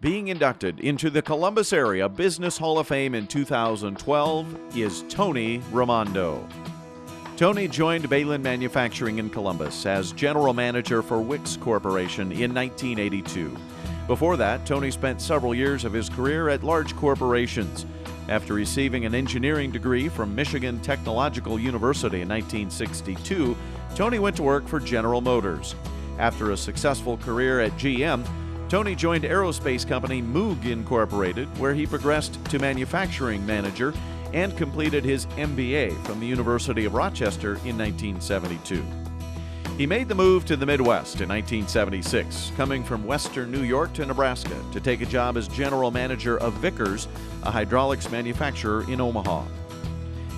Being inducted into the Columbus Area Business Hall of Fame in 2012 is Tony Raimondo. Tony joined Behlen Manufacturing in Columbus as general manager for Wix Corporation in 1982. Before that, Tony spent several years of his career at large corporations. After receiving an engineering degree from Michigan Technological University in 1962, Tony went to work for General Motors. After a successful career at GM, Tony joined aerospace company Moog Incorporated, where he progressed to manufacturing manager and completed his MBA from the University of Rochester in 1972. He made the move to the Midwest in 1976, coming from western New York to Nebraska to take a job as general manager of Vickers, a hydraulics manufacturer in Omaha.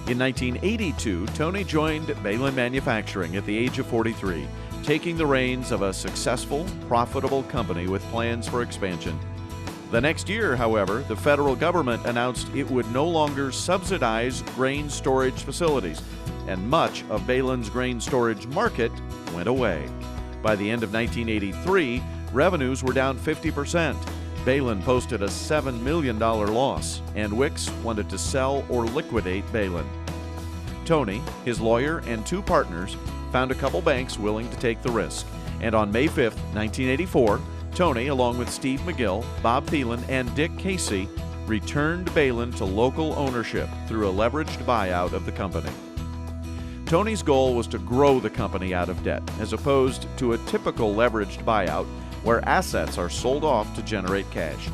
In 1982, Tony joined Behlen Manufacturing at the age of 43, taking the reins of a successful, profitable company with plans for expansion. The next year, however, the federal government announced it would no longer subsidize grain storage facilities, and much of Behlen's grain storage market went away. By the end of 1983, revenues were down 50%. Behlen posted a $7 million loss, and Wix wanted to sell or liquidate Behlen. Tony, his lawyer, and two partners found a couple banks willing to take the risk, and on May 5, 1984, Tony, along with Steve McGill, Bob Behlen, and Dick Casey, returned Behlen to local ownership through a leveraged buyout of the company. Tony's goal was to grow the company out of debt, as opposed to a typical leveraged buyout where assets are sold off to generate cash.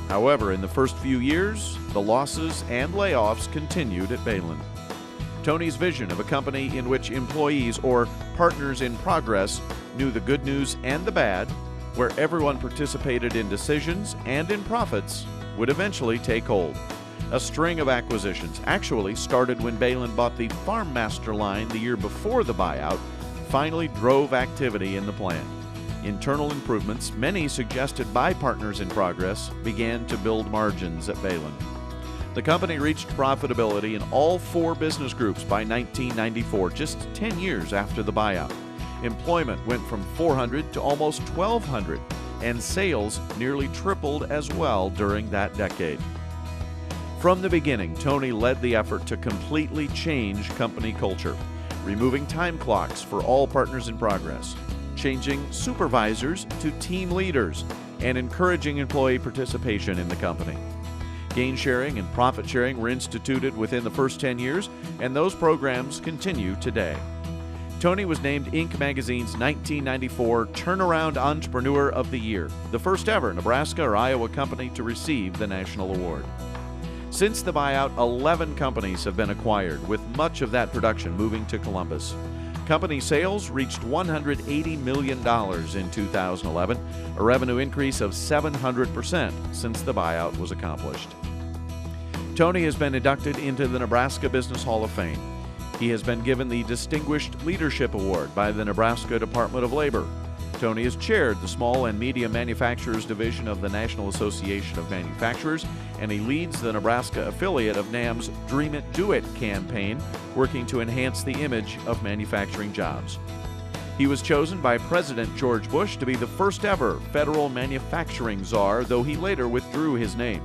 However, in the first few years, the losses and layoffs continued at Behlen. Tony's vision of a company in which employees, or partners in progress, knew the good news and the bad, where everyone participated in decisions and in profits, would eventually take hold. A string of acquisitions actually started when Behlen bought the Farm Master line the year before the buyout, finally drove activity in the plant. Internal improvements, many suggested by partners in progress, began to build margins at Behlen. The company reached profitability in all four business groups by 1994, just 10 years after the buyout. Employment went from 400 to almost 1,200, and sales nearly tripled as well during that decade. From the beginning, Tony led the effort to completely change company culture, removing time clocks for all partners in progress, changing supervisors to team leaders, and encouraging employee participation in the company. Gain sharing and profit sharing were instituted within the first 10 years, and those programs continue today. Tony was named Inc. magazine's 1994 Turnaround Entrepreneur of the Year, the first ever Nebraska or Iowa company to receive the national award. Since the buyout, 11 companies have been acquired, with much of that production moving to Columbus. Company sales reached $180 million in 2011, a revenue increase of 700% since the buyout was accomplished. Tony has been inducted into the Nebraska Business Hall of Fame. He has been given the Distinguished Leadership Award by the Nebraska Department of Labor. Tony has chaired the Small and Medium Manufacturers Division of the National Association of Manufacturers, and he leads the Nebraska affiliate of NAM's Dream It, Do It campaign, working to enhance the image of manufacturing jobs. He was chosen by President George Bush to be the first ever federal manufacturing czar, though he later withdrew his name.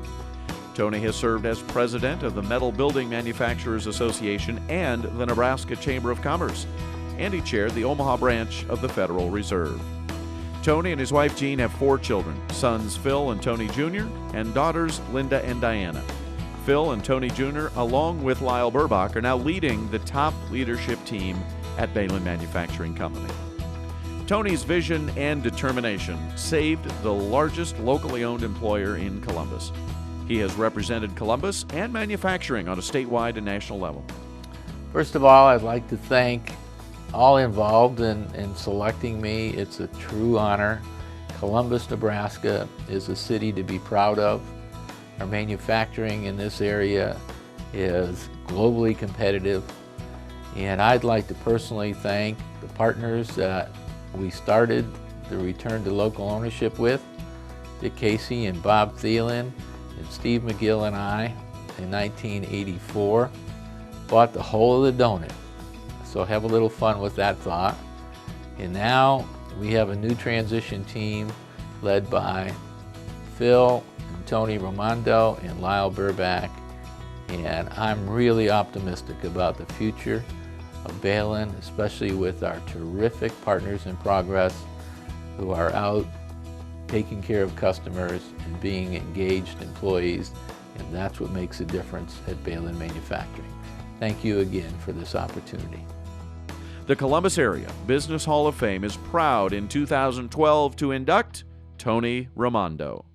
Tony has served as president of the Metal Building Manufacturers Association and the Nebraska Chamber of Commerce, and he chaired the Omaha branch of the Federal Reserve. Tony and his wife Jean have 4 children, sons Phil and Tony Jr., and daughters Linda and Diana. Phil and Tony Jr., along with Lyle Burbach, are now leading the top leadership team at Behlen Manufacturing Company. Tony's vision and determination saved the largest locally owned employer in Columbus. He has represented Columbus and manufacturing on a statewide and national level. First of all, I'd like to thank all involved in selecting me. It's a true honor. Columbus, Nebraska is a city to be proud of. Our manufacturing in this area is globally competitive, and I'd like to personally thank the partners that we started the return to local ownership with, Dick Casey and Bob Behlen and Steve McGill and I in 1984 bought the whole of the donut. So have a little fun with that thought. And now we have a new transition team led by Phil and Tony Raimondo and Lyle Burback, and I'm really optimistic about the future of Behlen, especially with our terrific partners in progress who are out taking care of customers and being engaged employees, and that's what makes a difference at Behlen Manufacturing. Thank you again for this opportunity. The Columbus Area Business Hall of Fame is proud in 2012 to induct Tony Raimondo.